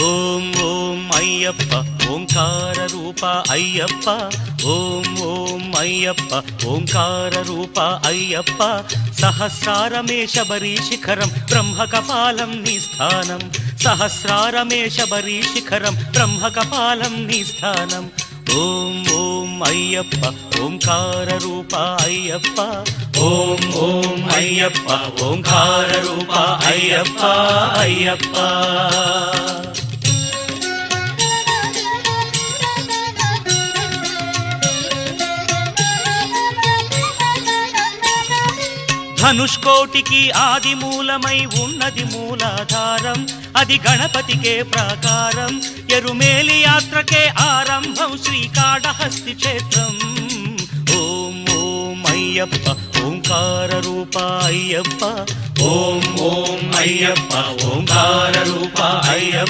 ఓం ఓం అయ్యప్ప ఓంకార రూప అయ్యప్ప ఓం ఓం అయ్యప్ప ఓంకార రూప అయ్యప్ప సహస్రారమే శబరి శిఖరం బ్రహ్మకపాలం నీ స్థానం సహస్రారమే శబరి శిఖరం బ్రహ్మకపాలం నీ స్థానం ఓం ఓం అయ్యప్ప ఓంకార రూప అయ్యప్ప ఓం ఓం అయ్యప్ప ఓంకార రూప అయ్యప్ప అయ్యప్ప ధనుష్కోటికి ఆది మూలమై ఉన్నది మూలాధారం అది గణపతికే ప్రాకారం ఎరుమేలి యాత్రకే ఆరంభం శ్రీకాళహస్తి క్షేత్రం ఓం ఓం అయ్యప్ప ఓంకార రూప అయ్యప్ప ఓం ఓం అయ్యప్ప ఓంకార రూప అయ్యప్ప